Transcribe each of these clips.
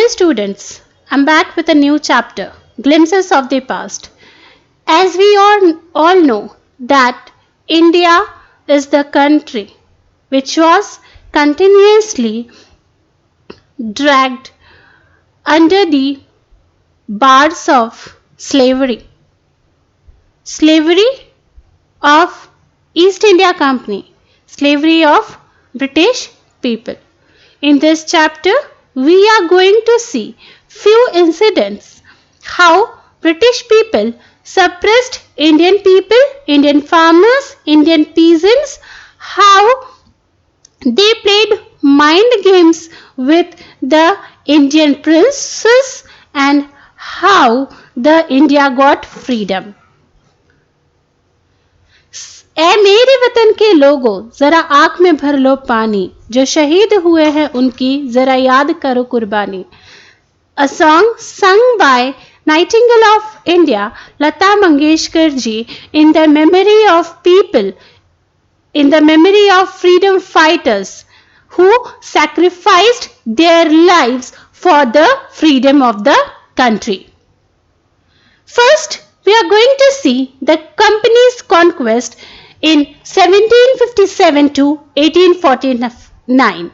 Dear students, I'm back with a new chapter, Glimpses of the Past. As we all know that India is the country which was continuously dragged under the bars of slavery. Slavery of East India Company, slavery of British people. In this chapter, we are going to see few incidents how British people suppressed Indian people, Indian farmers, Indian peasants, how they played mind games with the Indian princes and how the India got freedom. ऐ मेरे वतन के लोगों जरा आंख में भर लो पानी जो शहीद हुए हैं उनकी जरा याद करो कुर्बानी. A song sung by Nightingale of India, Lata Mangeshkar ji, in the memory of people, in the memory of freedom fighters who sacrificed their lives for the freedom of the country. First, we are going to see the company's conquest in 1757 to 1849.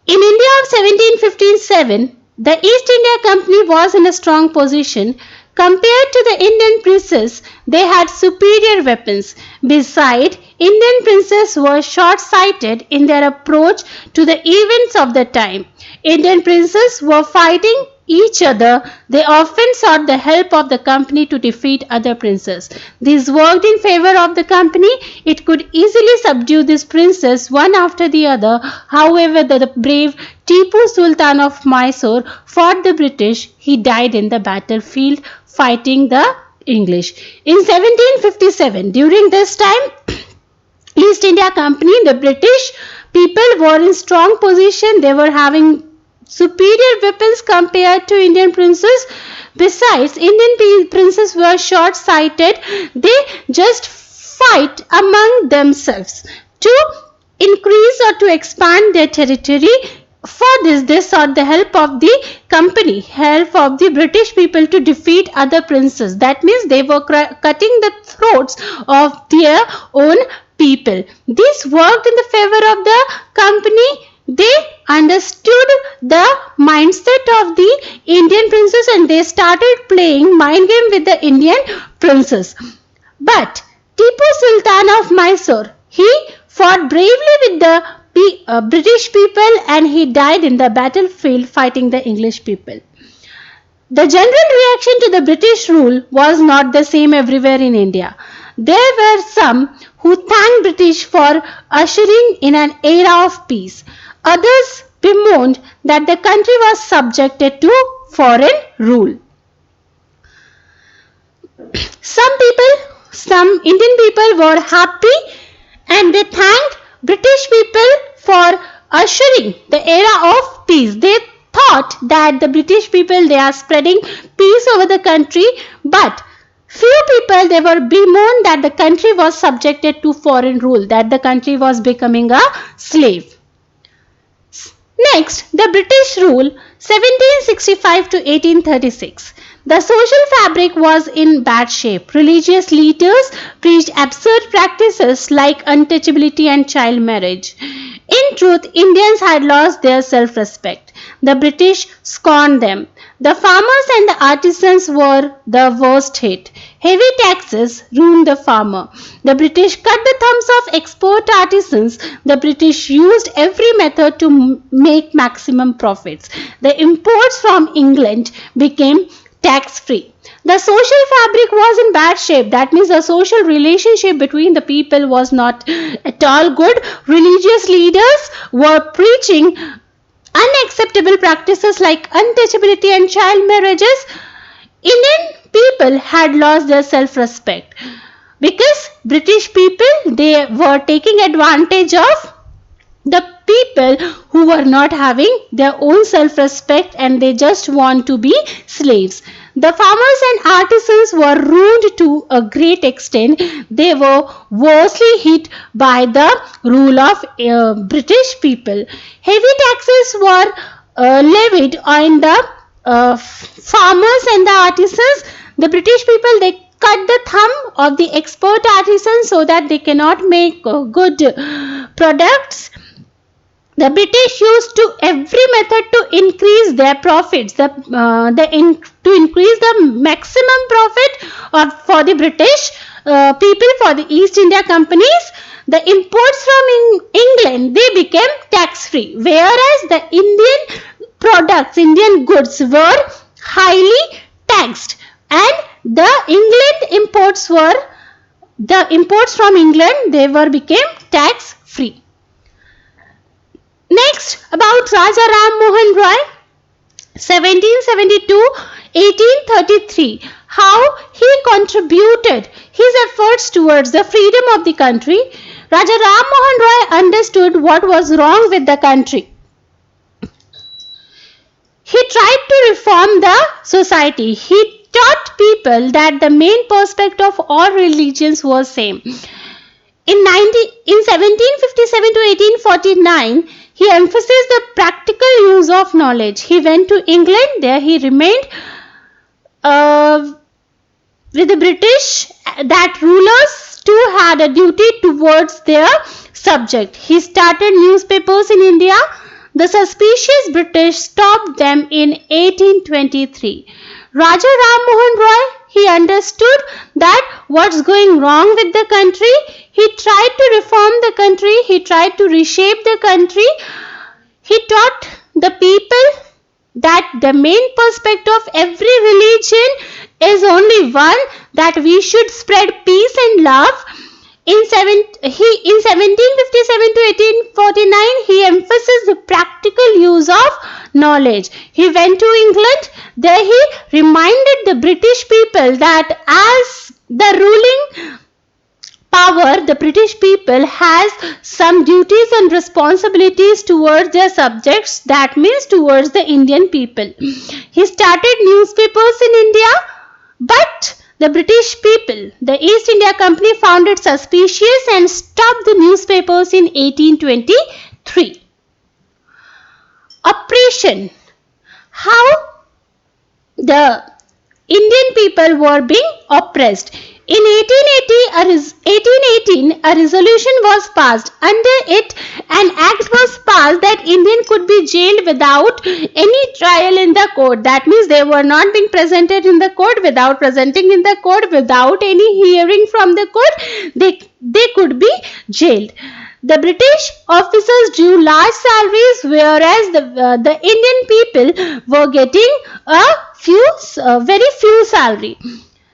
In India of 1757, the East India Company was in a strong position. Compared to the Indian princes, they had superior weapons. Besides, Indian princes were short-sighted in their approach to the events of the time. Indian princes were fighting each other. They often sought the help of the company to defeat other princes. This worked in favor of the company. It could easily subdue these princes one after the other. However, the brave Tipu Sultan of Mysore fought the British. He died in the battlefield fighting the English. In 1757, during this time, East India Company, the British people were in strong position. They were having superior weapons compared to Indian princes. Besides, Indian princes were short-sighted. They just fight among themselves to increase or to expand their territory. For this, they sought the help of the company, help of the British people to defeat other princes. That means they were cutting the throats of their own people. This worked in the favor of the company. They understood the mindset of the Indian princes and they started playing mind game with the Indian princes. But Tipu Sultan of Mysore, he fought bravely with the British people and he died in the battlefield fighting the English people. The general reaction to the British rule was not the same everywhere in India. There were some who thanked British for ushering in an era of peace. Others bemoaned that the country was subjected to foreign rule. Some Indian people were happy and they thanked British people for ushering the era of peace. They thought that the British people, they are spreading peace over the country, but few people, they were bemoaned that the country was subjected to foreign rule, that the country was becoming a slave. Next, the British rule 1765 to 1836. The social fabric was in bad shape. Religious leaders preached absurd practices like untouchability and child marriage. In truth, Indians had lost their self-respect. The British scorned them. The farmers and the artisans were the worst hit. Heavy taxes ruined the farmer. The British cut the thumbs of export artisans. The British used every method to make maximum profits. The imports from England became tax-free. The social fabric was in bad shape. That means the social relationship between the people was not at all good. Religious leaders were preaching unacceptable practices like untouchability and child marriages. Indian people had lost their self-respect because British people, they were taking advantage of the people who were not having their own self-respect and they just want to be slaves. The farmers and artisans were ruined to a great extent. They were worstly hit by the rule of British people. Heavy taxes were levied on the farmers and the artisans. The British people, they cut the thumb of the expert artisans so that they cannot make good products. The British used to every method to increase their profits, to increase the maximum profit for the British people, for the East India companies. The imports from England, they became tax-free, whereas the Indian products, Indian goods were highly taxed, and the imports from England, they became tax-free. Next, about Raja Ram Mohan Roy, 1772-1833, how he contributed his efforts towards the freedom of the country. Raja Ram Mohan Roy understood what was wrong with the country. He tried to reform the society. He taught people that the main perspective of all religions was same. In 1757 to 1849, he emphasized the practical use of knowledge. He went to England. There he remained with the British, that rulers too had a duty towards their subject. He started newspapers in India. The suspicious British stopped them in 1823. Raja Ram Mohan Roy, he understood that what's going wrong with the country. He tried to reform the country. He tried to reshape the country. He taught the people that the main perspective of every religion is only one, that we should spread peace and love. In 1757 to 1849, he emphasized the practical use of knowledge. He went to England. There he reminded the British people that as the ruling power, the British people has some duties and responsibilities towards their subjects, that means towards the Indian people. He started newspapers in India, but the British people, the East India Company, found it suspicious and stopped the newspapers in 1823. Oppression. How the Indian people were being oppressed. In 1818, a resolution was passed. Under it, an act was passed that Indian could be jailed without any trial in the court. That means they were not being presented in the court, without presenting in the court, without any hearing from the court, they could be jailed. The British officers drew large salaries, whereas the Indian people were getting very few salary.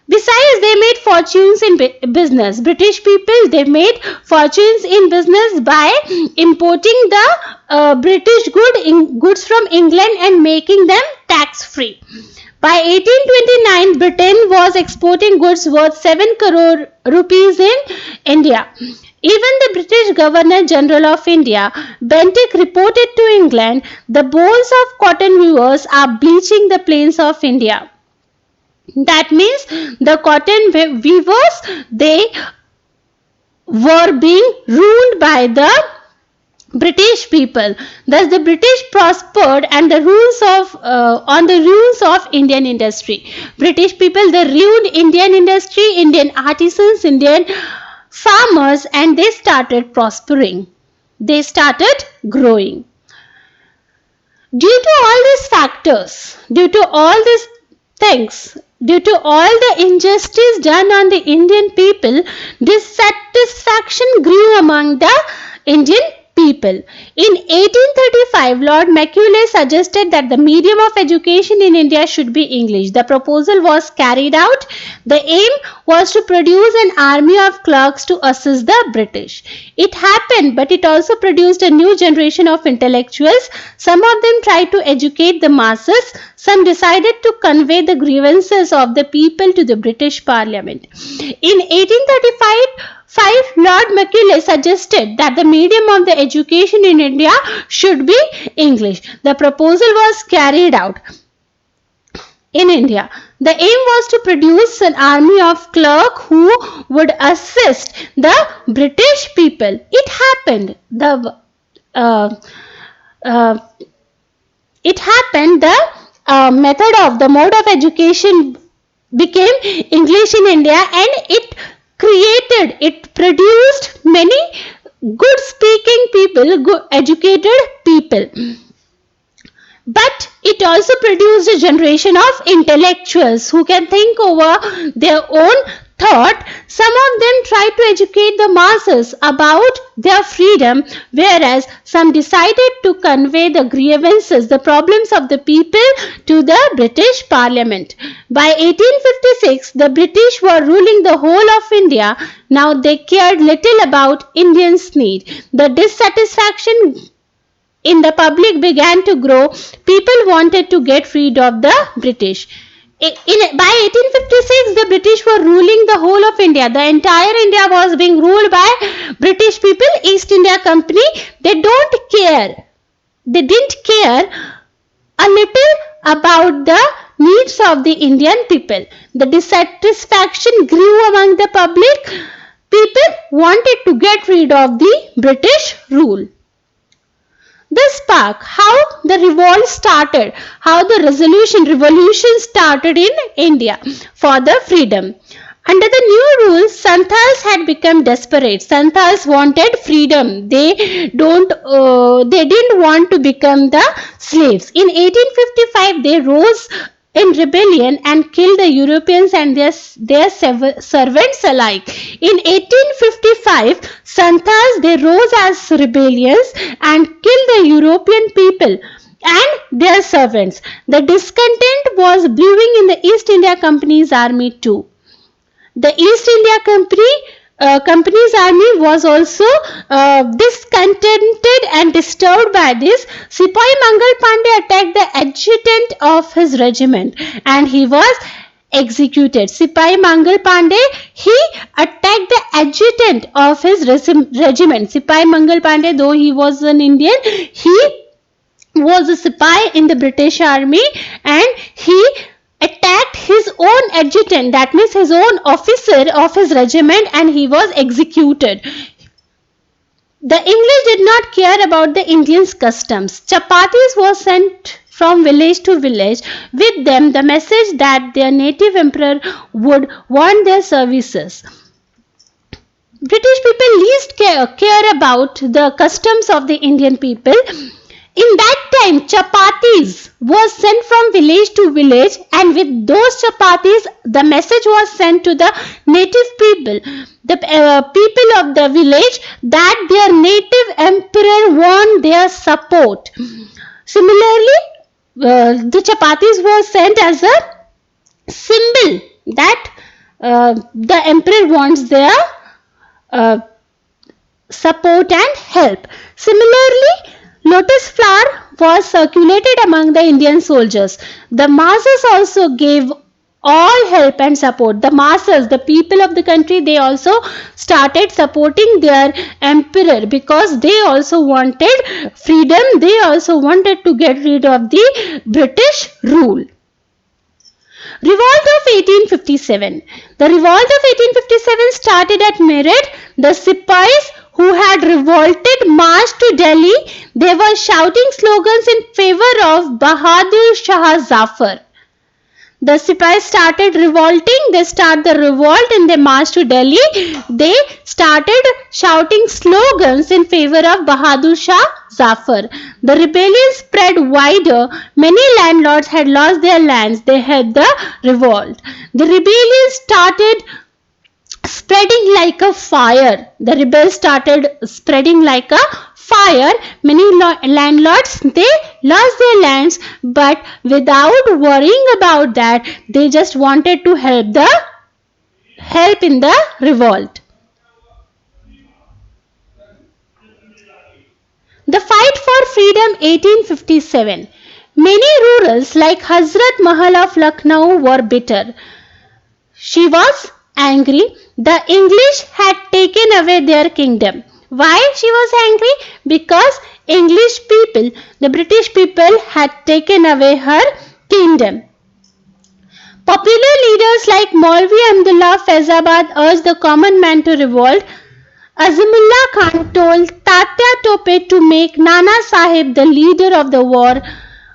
Besides, they made fortunes in business. British people, they made fortunes in business by importing the British goods from England and making them tax-free. By 1829, Britain was exporting goods worth 7 crore rupees in India. Even the British Governor General of India, Bentinck, reported to England, the bones of cotton weavers are bleaching the plains of India. That means the cotton weavers, they were being ruled by the British people. Thus the British prospered and on the ruins of Indian industry. British people, they ruined Indian industry, Indian artisans, Indian farmers, and they started prospering. They started growing. Due to all these factors, due to all these things, due to all the injustice done on the Indian people, dissatisfaction grew among the Indian people. In 1835, Lord Macaulay suggested that the medium of education in India should be English. The proposal was carried out. The aim was to produce an army of clerks to assist the British. It happened, but it also produced a new generation of intellectuals. Some of them tried to educate the masses. Some decided to convey the grievances of the people to the British Parliament. In 1835, Lord Macaulay suggested that the medium of the education in India should be English. The proposal was carried out in India. The aim was to produce an army of clerks who would assist the British people. It happened. it happened the mode of education became English in India, and it produced many good speaking people, good educated people. But it also produced a generation of intellectuals who can think over their own thought. Some of them tried to educate the masses about their freedom, whereas some decided to convey the grievances, the problems of the people to the British Parliament. By 1856, the British were ruling the whole of India. Now they cared little about Indians' need. The dissatisfaction in the public began to grow. People wanted to get rid of the British. By 1856, the British were ruling the whole of India. The entire India was being ruled by British people, East India Company. They didn't care a little about the needs of the Indian people. The dissatisfaction grew among the public. People wanted to get rid of the British rule. The spark, how the revolt started, how the revolution started in India for the freedom. Under the new rules, Santals had become desperate. Santals wanted freedom. They didn't want to become the slaves. In 1855, they rose in rebellion and killed the Europeans and their servants alike. In 1855, Santals, they rose as rebellions and killed the European people and their servants. The discontent was brewing in the East India Company's army too. The East India Company's army was also discontented and disturbed by this. Sepoy Mangal Pandey attacked the adjutant of his regiment and he was executed. Sepoy Mangal Pandey, he attacked the adjutant of his regiment. Sepoy Mangal Pandey, though he was an Indian, he was a Sepoy in the British army and he attacked his own adjutant, that means his own officer of his regiment, and he was executed. The English did not care about the Indians' customs. Chapatis were sent from village to village, with them the message that their native emperor would want their services. British people least care about the customs of the Indian people. In that time, chapatis was sent from village to village, and with those chapatis, the message was sent to the native people, the people of the village, that their native emperor want their support. Similarly, the chapatis were sent as a symbol that the emperor wants their support and help. Similarly, lotus flower was circulated among the Indian soldiers. The masses also gave all help and support. The masses, the people of the country, they also started supporting their emperor because they also wanted freedom. They also wanted to get rid of the British rule. Revolt of 1857. The revolt of 1857 started at Meerut. The Sipais who had revolted marched to Delhi. They were shouting slogans in favor of Bahadur Shah Zafar. The Sipais started revolting. They started the revolt and they marched to Delhi. They started shouting slogans in favor of Bahadur Shah Zafar. The rebellion spread wider. Many landlords had lost their lands. They had the revolt. The rebellion started spreading like a fire. The rebels started spreading like a fire. Many landlords, they lost their lands, but without worrying about that, they just wanted to help in the revolt. The fight for freedom 1857. Many rurals like Hazrat Mahal of Lucknow were bitter. She was angry. The English had taken away their kingdom. Why she was angry? Because English people, the British people, had taken away her kingdom. Popular leaders like Maulvi Abdullah Faizabad urged the common man to revolt. Azimullah Khan told Tatya Tope to make Nana Sahib the leader of the war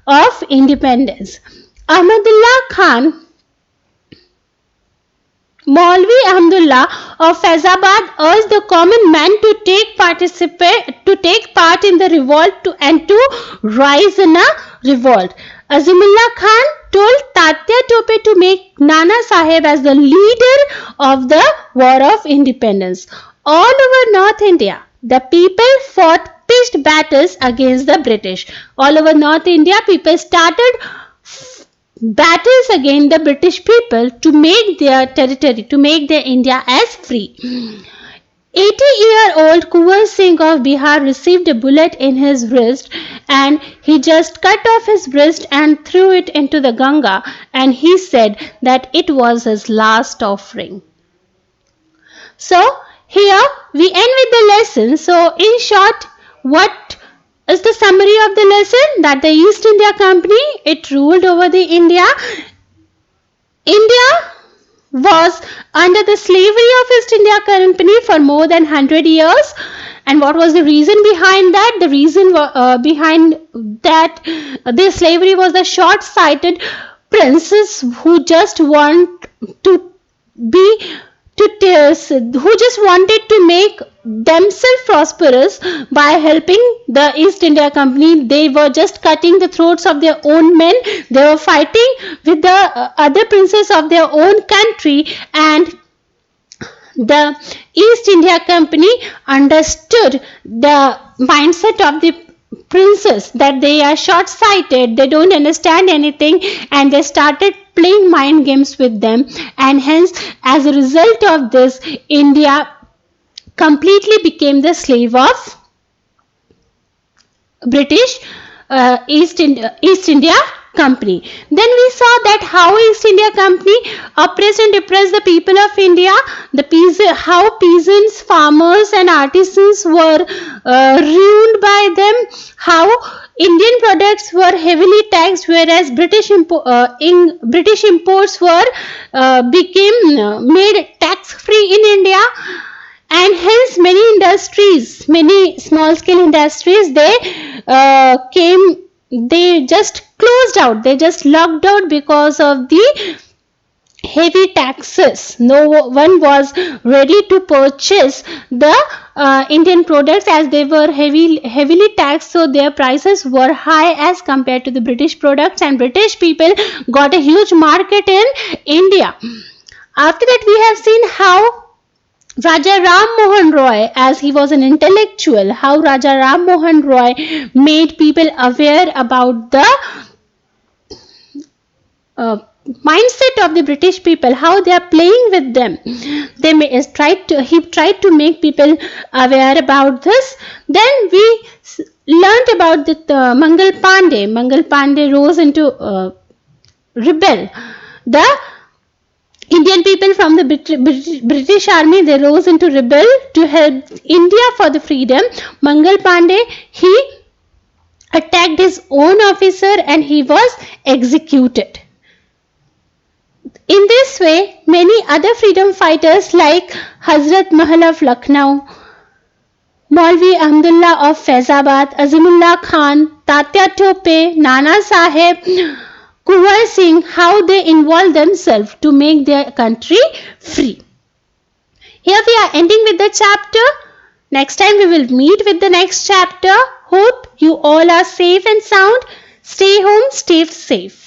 of independence. Ahmadullah Khan, Maulvi Ahmadullah of Faizabad urged the common man to take part in the revolt and to rise in a revolt. Azimullah Khan told Tatya Tope to make Nana Sahib as the leader of the War of Independence. All over North India, the people fought pitched battles against the British. All over North India, people started battles against the British people to make their territory, to make their India as free. 80-year-old Kunwar Singh of Bihar received a bullet in his wrist, and he just cut off his wrist and threw it into the Ganga, and he said that it was his last offering. So here we end with the lesson. So in short, what is the summary of the lesson? That the East India Company, it ruled over the India. India was under the slavery of East India Company for more than 100 years. And what was the reason behind that? The reason behind that the slavery was the short-sighted princes who just want to be who just wanted to make themselves prosperous by helping the East India Company. They were just cutting the throats of their own men. They were fighting with the other princes of their own country, and the East India Company understood the mindset of the princes, that they are short-sighted, they don't understand anything, and they started playing mind games with them, and hence as a result of this, India completely became the slave of British East India Company. Then we saw that how East India Company oppressed and depressed the people of India, how peasants, farmers and artisans were ruined by them, how Indian products were heavily taxed, whereas British imports were became made tax free in India. And hence many industries, many small scale industries, they just closed out, they just locked out because of the heavy taxes. No one was ready to purchase the Indian products as they were heavily taxed, so their prices were high as compared to the British products, and British people got a huge market in India. After that, we have seen how Raja Ram Mohan Roy, as he was an intellectual, how Raja Ram Mohan Roy made people aware about the mindset of the British people, how they are playing with them. He tried to make people aware about this. Then we learnt about the Mangal Pandey. Mangal Pandey rose into rebel. The Indian people from the British army, they rose into rebel to help India for the freedom. Mangal Pandey, he attacked his own officer and he was executed. In this way, many other freedom fighters like Hazrat Mahal of Lucknow, Maulvi Ahmadullah of Faizabad, Azimullah Khan, Tatya Tope, Nana Sahib, Kunwar Singh, how they involved themselves to make their country free. Here we are ending with the chapter. Next time we will meet with the next chapter. Hope you all are safe and sound. Stay home, stay safe.